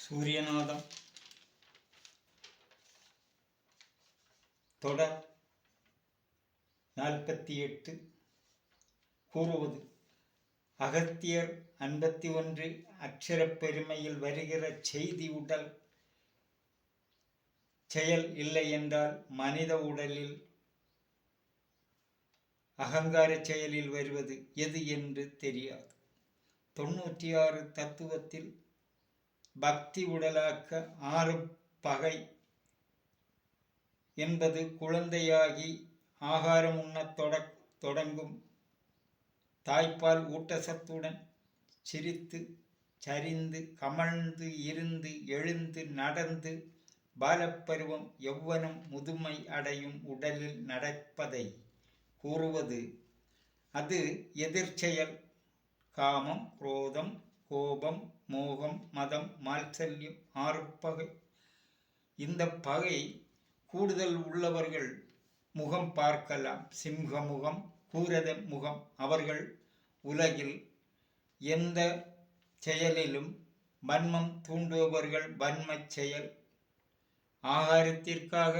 சூரியநாதம் தொடர் 48 கூறுவது அகத்தியர் 51 அக்ஷரப் பெருமையில் வருகிற செய்தி உடல் செயல் இல்லை என்றால் மனித உடலில் அகங்கார செயலில் வருவது எது என்று தெரியாது. 96 தத்துவத்தில் பக்தி உடலாக்க 6 பகை என்பது குழந்தையாகி ஆகாரம் உண்ணத் தொடங்கும் தாய்ப்பால் ஊட்டச்சத்துடன் சிரித்து சரிந்து கமழ்ந்து இருந்து எழுந்து நடந்து பாலப்பருவம் யௌவனம் முதுமை அடையும் உடலில் நடப்பதை கூறுவது. அது எதிர்ச்செயல். காமம், குரோதம், கோபம், மோகம், மதம், மாத்சல்யம் 6 பகை. இந்த பகை கூடுதல் உள்ளவர்கள் முகம் பார்க்கலாம். சிம்ஹ முகம், கூரத முகம். அவர்கள் உலகில் எந்த செயலிலும் வன்மம் தூண்டுபவர்கள். வன்மச் செயல் ஆகாரத்திற்காக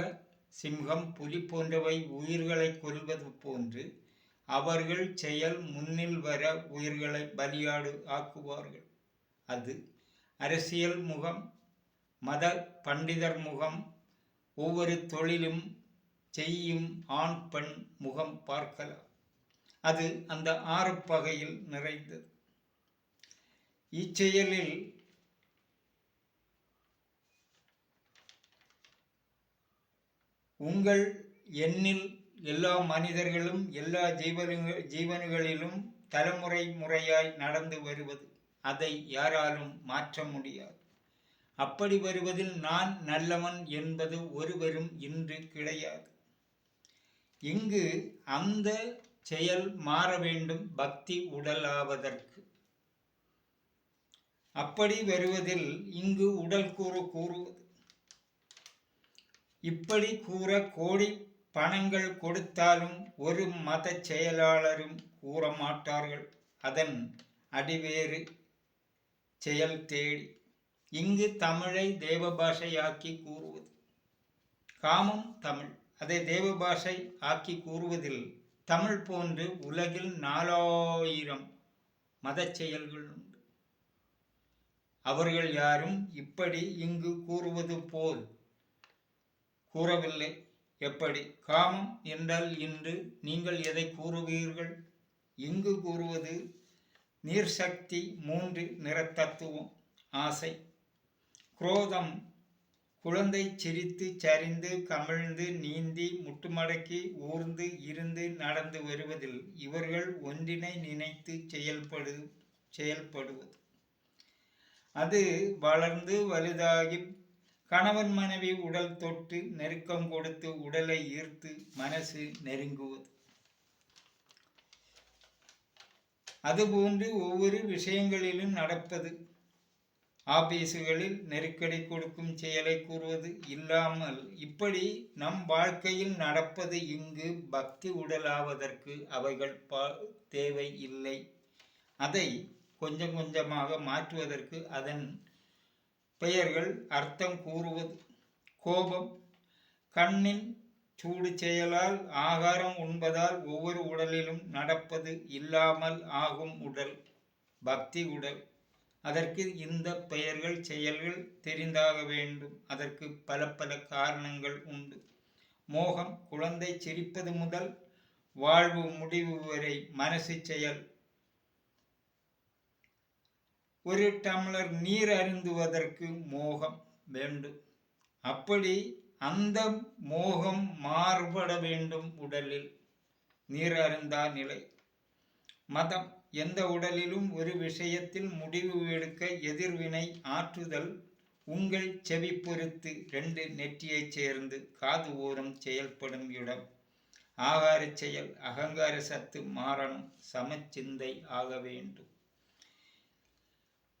சிங்கம், புலி போன்றவை உயிர்களை கொல்வது போன்று அவர்கள் செயல் முன்னில் வர உயிர்களை பலியாடு ஆக்குவார்கள். அது அரசியல் முகம், மத பண்டிதர் முகம். ஒவ்வொரு தொழிலும் செய்யும் ஆண் பெண் முகம் பார்க்கலாம். அது அந்த 6 பகையில் நிறைந்தது. இச்செயலில் உங்கள் எண்ணில் எல்லா மனிதர்களும் எல்லா ஜீவன்களிலும் தலைமுறை முறையாய் நடந்து வருவது. அதை யாராலும் மாற்ற முடியாது. அப்படி வருவதில் நான் நல்லவன் என்பது ஒருவரும் இன்று கிடையாது. இங்கு அந்த செயல் மாற வேண்டும் பக்தி உடலாவதற்கு. அப்படி வருவதில் இங்கு உடல் கூறுவது. இப்படி கூற கோடி பணங்கள் கொடுத்தாலும் ஒரு மத செயலாளரும் கூற மாட்டார்கள் அதன் அடிவேறு செயல் தேடி. இங்கு தமிழை தேவபாஷையாக்கி கூறுவது. காமம் தமிழ், அதை தேவபாஷை ஆக்கி கூறுவதில் தமிழ் போன்று உலகில் 4000 மத செயல்கள் உண்டு. அவர்கள் யாரும் இப்படி இங்கு கூறுவது போல் கூறவில்லை. எப்படி? காமம் என்றால் இன்று நீங்கள் எதை கூறுவீர்கள்? இங்கு கூறுவது நீர்சக்தி 3 நிறத்தத்துவம் ஆசை. குரோதம் குழந்தை சிரித்து சரிந்து கமிழ்ந்து நீந்தி முட்டுமடக்கி ஊர்ந்து இருந்து நடந்து வருவதில் இவர்கள் ஒன்றினை நினைத்து செயல்படுவது. அது வளர்ந்து வலுதாகி கணவன் மனைவி உடல் தொட்டு நெருக்கம் கொடுத்து உடலை ஈர்த்து மனசு நெருங்குவது. அதுபோன்று ஒவ்வொரு விஷயங்களிலும் நடப்பது. ஆபீசுகளில் நெருக்கடி கொடுக்கும் செயலை கூறுவது இல்லாமல் இப்படி நம் வாழ்க்கையில் நடப்பது. இங்கு பக்தி உடலாவதற்கு அவைகள் தேவை இல்லை. அதை கொஞ்சம் கொஞ்சமாக மாற்றுவதற்கு அதன் பெயர்கள் அர்த்தம் கூறுவது. கோபம் கண்ணின் சூடு செயலால் ஆகாரம் உண்பதால் ஒவ்வொரு உடலிலும் நடப்பது இல்லாமல் ஆகும் உடல் பக்தி உடல். அதற்கு இந்த பெயர்கள் செயல்கள் தெரிந்தாக வேண்டும். அதற்கு பல காரணங்கள் உண்டு. மோகம் குழந்தை சிரிப்பது முதல் வாழ்வு முடிவு வரை மனசு செயல். ஒரு டம்ளர் நீர் அருந்துவதற்கு மோகம் வேண்டும். அப்படி அந்த மோகம் மாறுபட வேண்டும் உடலில். நீர் அருந்தா நிலை. மதம் எந்த உடலிலும் ஒரு விஷயத்தில் முடிவு எடுக்க எதிர்வினை ஆற்றுதல். உங்கள் செவி பொறுத்து 2 நெற்றியைச் சேர்ந்து காது ஓரம் செயல்படும் இடம். ஆகார செயல் அகங்கார சத்து மாறணும். சமச்சிந்தை ஆக வேண்டும்.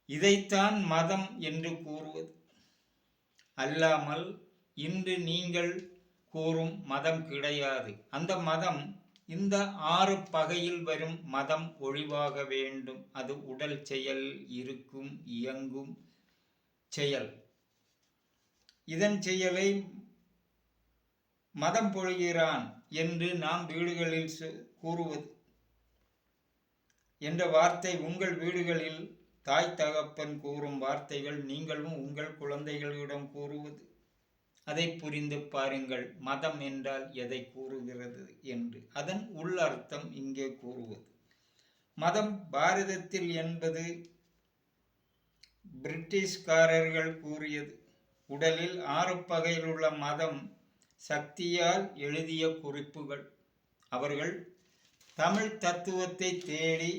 இதைத்தான் மதம் என்று கூறுவது. அல்லாமல் இன்று நீங்கள் கூறும் மதம் கிடையாது. அந்த மதம் இந்த 6 பகையில் வரும் மதம் ஒழிவாக வேண்டும். அது உடல் செயல் இருக்கும் இயங்கும் செயல். இதன் செயலை மதம் பொழிகிறான் என்று நாம் வீடுகளில் கூறுவது என்ற வார்த்தை, உங்கள் வீடுகளில் தாய் தகப்பன் கூறும் வார்த்தைகள் நீங்களும் உங்கள் குழந்தைகளிடம் கூறுவது. அதை புரிந்து பாருங்கள், மதம் என்றால் எதை கூறுகிறது என்று. அதன் உள்ளர்த்தம் இங்கே கூறுவது. மதம் பாரதத்தில் என்பது பிரிட்டிஷ்காரர்கள் கூறியது. உடலில் 6 பகையில் உள்ள மதம் சக்தியால் எழுதிய குறிப்புகள். அவர்கள் தமிழ் தத்துவத்தை தேடி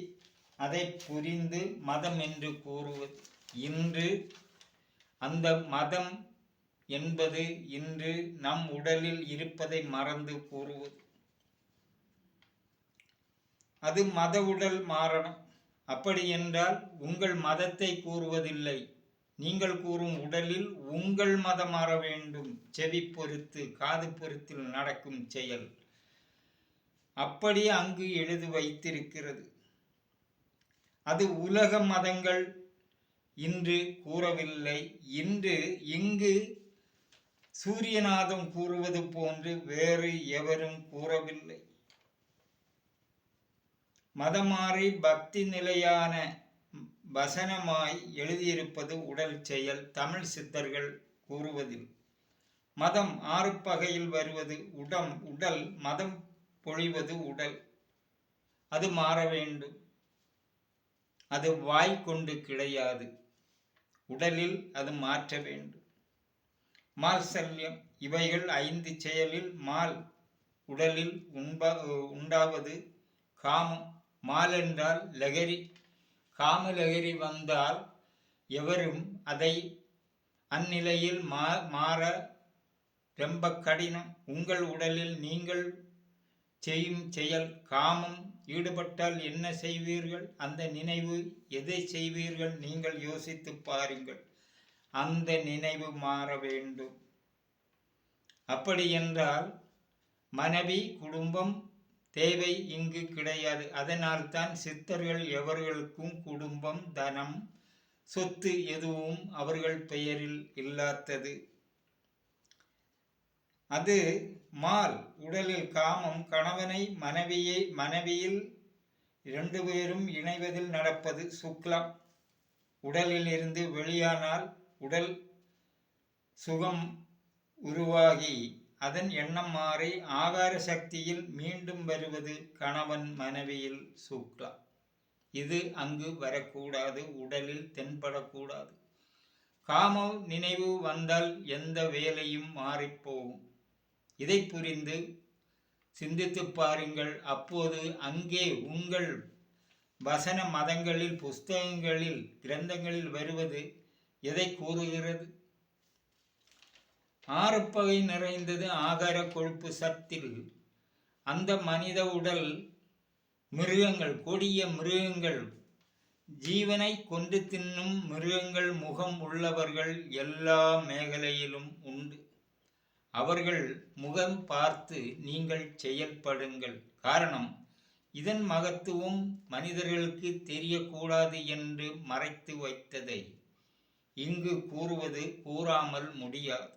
அதை புரிந்து மதம் என்று கூறுவது. இன்று அந்த மதம் என்பது இன்று நம் உடலில் இருப்பதை மறந்து கூறுவது. அது மத உடல் மாறணும். அப்படி என்றால் உங்கள் மதத்தை கூறுவதில்லை, நீங்கள் கூறும் உடலில் உங்கள் மதம் மாற வேண்டும். செவி பொறுத்து காது பொறுத்தில் நடக்கும் செயல் அப்படி அங்கு எழுதி வைத்திருக்கிறது. அது உலக மதங்கள் இன்று கூறவில்லை. இங்கு சூரியநாதம் கூறுவது போன்று வேறு எவரும் கூறவில்லை. மதமாறி பக்தி நிலையான வசனமாய் எழுதியிருப்பது உடல் செயல். தமிழ் சித்தர்கள் கூறுவதில் மதம் 6 பகையில் வருவது உடல், மதம் பொழிவது உடல். அது மாற வேண்டும். அது வாய் கொண்டு கிடையாது, உடலில் அது மாற்ற வேண்டும். மால்சல்யம், இவைகள் 5 செயலில் மால் உடலில் உண்டாவது காமம். மால் என்றால் லகரி. காம லகரி வந்தால் எவரும் அதை அந்நிலையில் மாற ரொம்ப கடினம். உங்கள் உடலில் நீங்கள் செய்யும் செயல் காமம் ஈடுபட்டால் என்ன செய்வீர்கள்? அந்த நினைவு எதை செய்வீர்கள்? நீங்கள் யோசித்து பாருங்கள். அந்த நினைவு மாற வேண்டும். அப்படி என்றால் மனைவி குடும்பம் தேவை இங்கு கிடையாது. அதனால்தான் சித்தர்கள் எவர்களுக்கும் குடும்பம், தனம், சொத்து எதுவும் அவர்கள் பெயரில் இல்லாதது. அது மால் உடலில் காமம். கணவனை மனைவியில் 2 பேரும் இணைவதில் நடப்பது சுக்லம். உடலில் இருந்து வெளியானால் உடல் சுகம் உருவாகி அதன் எண்ணம் மாறி ஆகார சக்தியில் மீண்டும் வருவது கணவன் மனைவியில் சுக்லம். இது அங்கு வரக்கூடாது, உடலில் தென்படக்கூடாது. காம நினைவு வந்தால் எந்த வேலையும் மாறிப்போகும். இதை புரிந்து சிந்தித்து பாருங்கள். அப்போது அங்கே உங்கள் வசன மதங்களில், புஸ்தகங்களில், கிரந்தங்களில் வருவது எதை கூறுகிறது? 6 பகை நிறைந்தது ஆகார கொழுப்பு சத்தில். அந்த மனித உடல் மிருகங்கள், கொடிய மிருகங்கள், ஜீவனை கொண்டு தின்னும் மிருகங்கள் முகம் உள்ளவர்கள் எல்லா மேகலையிலும் உண்டு. அவர்கள் முகம் பார்த்து நீங்கள் செயல்படுங்கள். காரணம், இதன் மகத்துவம் மனிதர்களுக்கு தெரியக்கூடாது என்று மறைத்து வைத்ததை இங்கு கூறுவது கூறாமல் முடியாது.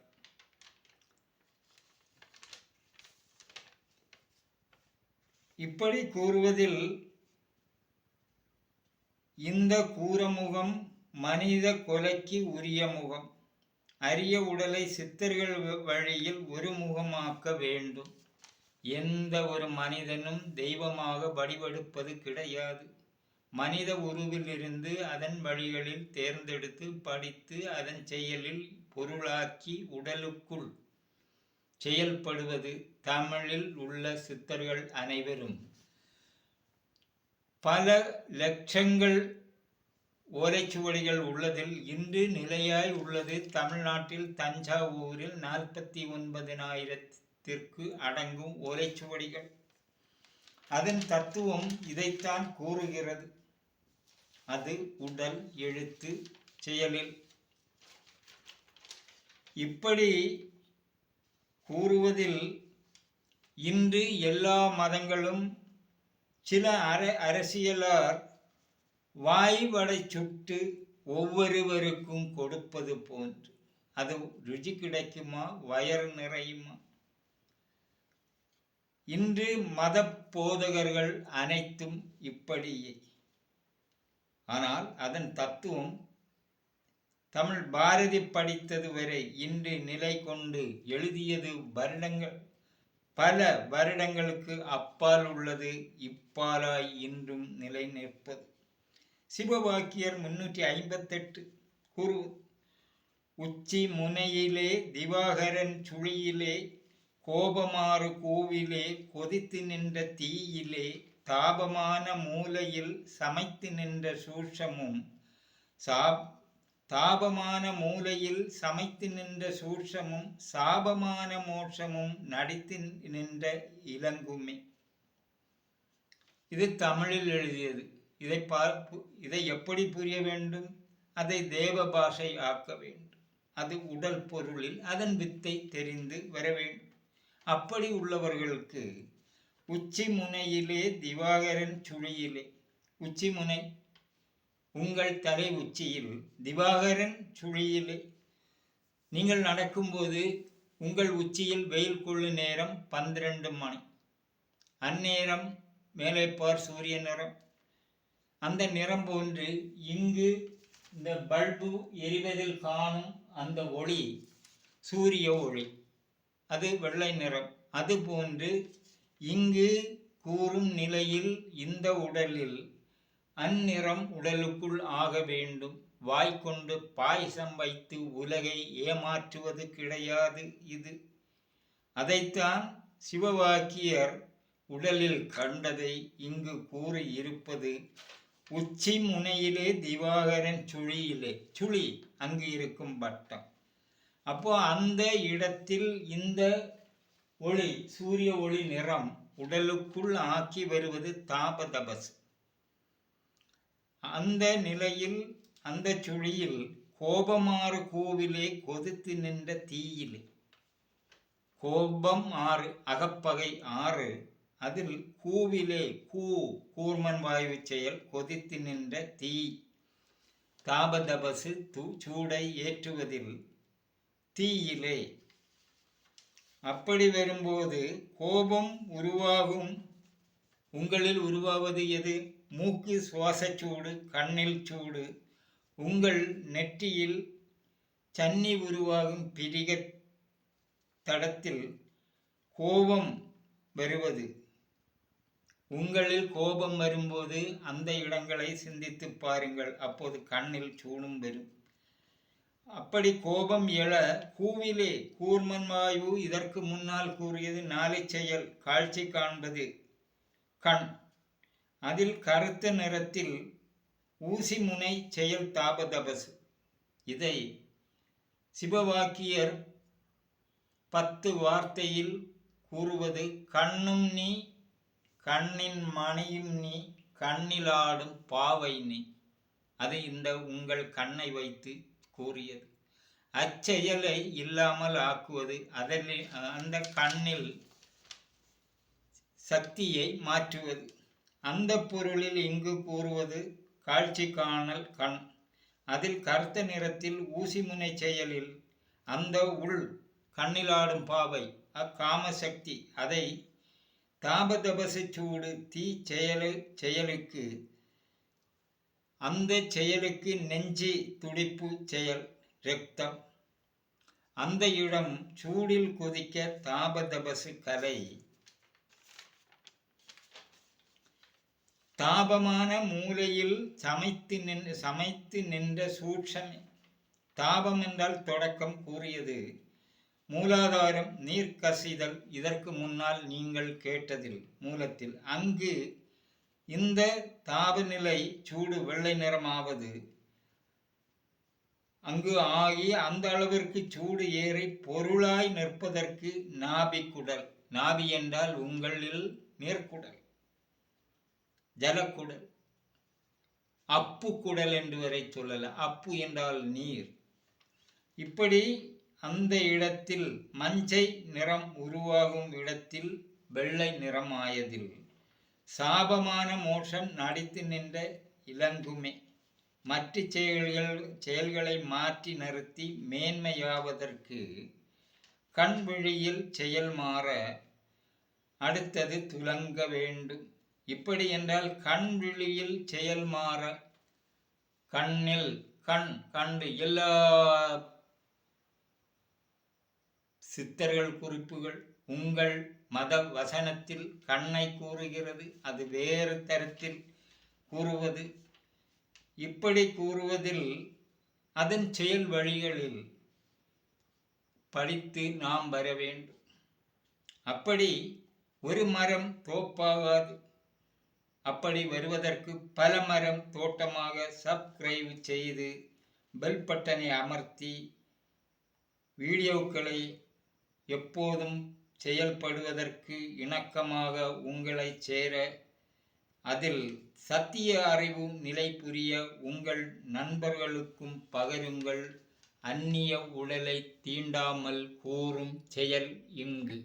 இப்படி கூறுவதில் இந்த கூறமுகம் மனித கொலைக்கு உரிய முகம். அரிய உடலை சித்தர்கள் வழியில் ஒரு முகமாக்க வேண்டும். எந்த ஒரு மனிதனும் தெய்வமாக வழிபடுப்பது கிடையாது. மனித உருவிலிருந்து அதன் வழிகளில் தேர்ந்தெடுத்து படித்து அதன் செயலில் பொருளாக்கி உடலுக்குள் செயல்படுவது. தமிழில் உள்ள சித்தர்கள் அனைவரும் பல லட்சங்கள் ஓலைச்சுவடிகள் உள்ளதில் இன்று நிலையாய் உள்ளது தமிழ்நாட்டில் தஞ்சாவூரில் 49,000த்திற்கு அடங்கும் ஓலைச்சுவடிகள். அதன் தத்துவம் இதைத்தான் கூறுகிறது. அது உடல், எழுத்து, செயலில். இப்படி கூறுவதில் இன்று எல்லா மதங்களும் சில அரசியலார் வாய் வடை சுட்டு ஒவ்வொருவருக்கும் கொடுப்பது போன்று. அது ருச்சி கிடைக்குமா, வயறு நிறையுமா? இன்று மத போதகர்கள் அனைத்தும் இப்படியே. ஆனால் அதன் தத்துவம் தமிழ் பாரதி படித்தது வரை இன்று நிலை கொண்டு எழுதியது பல வருடங்களுக்கு அப்பால் உள்ளது இப்பாலாய் இன்றும் நிலை நிற்பது. சிவவாக்கியர் 358 கூறுவது, உச்சி முனையிலே திவாகரன் சுழியிலே கோபமாறு கூவிலே கொதித்து நின்ற தீயிலே தாபமான மூலையில் சமைத்து நின்ற சூஷமும் சாபமான மோட்சமும் நடித்து நின்ற இளங்குமே. இது தமிழில் எழுதியது. இதை எப்படி புரிய வேண்டும்? அதை தேவ பாஷை ஆக்க வேண்டும். அது உடல் பொருளில் அதன் வித்தை தெரிந்து வர வேண்டும். அப்படி உள்ளவர்களுக்கு உச்சி முனையிலே திவாகரன் சுழியிலே, உச்சி முனை உங்கள் தலை உச்சியில், திவாகரன் சுழியிலே. நீங்கள் நடக்கும்போது உங்கள் உச்சியில் வெயில் கொள்ளு நேரம் 12 மணி. அந்நேரம் மேலே பார் சூரிய நிறம். அந்த நிறம் போன்று இங்கு இந்த பல்பு எரிவதில் காணும் அந்த ஒளி சூரிய ஒளி, அது வெள்ளை நிறம். அதுபோன்று இங்கு கூறும் நிலையில் இந்த உடலில் அந்நிறம் உடலுக்குள் ஆக வேண்டும். வாய்க்கொண்டு பாயசம் வைத்து உலகை ஏமாற்றுவது கிடையாது இது. அதைத்தான் சிவவாக்கியர் உடலில் கண்டதை இங்கு கூறி இருப்பது. உச்சி முனையிலே திவாகரன் சுழியிலே, சுழி அங்கு இருக்கும் வட்டம். அப்போ அந்த இடத்தில் இந்த ஒளி, சூரிய ஒளி நிறம் உடலுக்குள் ஆக்கி வருவது தாபதபசு. அந்த நிலையில் அந்த சுழியில் கோபமாறு கூவிலே கொதித்து நின்ற தீயிலே, கோபம் 6, அகப்பகை 6, அதில் கூவிலே கூர்மன் வாயு செயல் கொதித்து நின்ற தீ தாபதபசு சூடை ஏற்றுவதில் தீயிலே. அப்படி வரும்போது கோபம் உருவாகும். உங்களில் உருவாவது எது? மூக்கு சுவாசச்சூடு, கண்ணில் சூடு, உங்கள் நெற்றியில் சன்னி உருவாகும் பிரிக தடத்தில் கோபம் வருவது. உங்களில் கோபம் வரும்போது அந்த இடங்களை சிந்தித்து பாருங்கள். அப்போது கண்ணில் சூடும் வரும். அப்படி கோபம் எழ கூவிலே கூர்மன் வாயு இதற்கு முன்னால் கூறியது 4 செயல். காட்சி காண்பது கண், அதில் கருத்த நிறத்தில் ஊசி முனை செயல் தாபதபசு. இதை சிவவாக்கியர் 10 வார்த்தையில் கூறுவது, கண்ணும் நீ, கண்ணின் மணியும் நீ, கண்ணிலாடும் பாவை நீ. அது இந்த உங்கள் கண்ணை வைத்து கூறியது. அச்செயலை இல்லாமல் ஆக்குவது, அதில் அந்த கண்ணில் சக்தியை மாற்றுவது. அந்த பொருளில் இங்கு கூறுவது காட்சி காணல் கண், அதில் கருத்த நிறத்தில் ஊசிமுனை செயலில் அந்த உள் கண்ணிலாடும் பாவை அக்காமசக்தி. அதை தாபதபசு சூடு தீ செயலுக்கு, அந்த செயலுக்கு நெஞ்சு துடிப்பு செயல் இரத்தம். அந்த இடம் சூடில் கொதிக்க தாபதபசு கலை. தாபமான மூலையில் சமைத்து நின்ற சூட்சமே. தாபம் என்றால் தொடக்கம் கூறியது மூலாதாரம், நீர் கசிதல். இதற்கு முன்னால் நீங்கள் கேட்டதில் மூலத்தில் அங்கு இந்த தாபநிலை சூடு வெள்ளை நிறமாவது அங்கு ஆகி அந்த அளவிற்கு சூடு ஏறி பொருளாய் நிற்பதற்கு நாபிக்குடல். நாபி என்றால் உங்களில் நீர்க்குடல், ஜலக்குடல், அப்பு குடல் என்று வரை சொல்லல. அப்பு என்றால் நீர். இப்படி அந்த இடத்தில் மஞ்சை நிறம் உருவாகும் இடத்தில் வெள்ளை நிறமாயதில் சாபமான மோட்சம் நடித்து நின்ற இளங்குமே. மற்ற செயல்களை மாற்றி நிறுத்தி மேன்மையாவதற்கு கண்விழியில் செயல் மாற அடுத்தது துலங்க வேண்டும். இப்படி என்றால் கண்விழியில் செயல் மாற, கண்ணில் கண் கண்டு எல்லா சித்தர்கள் குறிப்புகள் உங்கள் மத வசனத்தில் கண்ணை கூறுகிறது, அது வேறு தரத்தில் கூறுவது. இப்படி கூறுவதில் அதன் செயல் வழிகளில் படித்து நாம் வர வேண்டும். அப்படி ஒரு மரம் தோப்பாகாது. அப்படி வருவதற்கு பல மரம் தோட்டமாக சப்ஸ்கிரைப் செய்து பெல் பட்டனை அமர்த்தி வீடியோக்களை எப்போதும் செயல்படுவதற்கு இணக்கமாக உங்களை சேர, அதில் சத்திய அறிவு நிலை புரிய உங்கள் நண்பர்களுக்கும் பகருங்கள். அந்நிய உடலை தீண்டாமல் கூறும் செயல் இங்கு.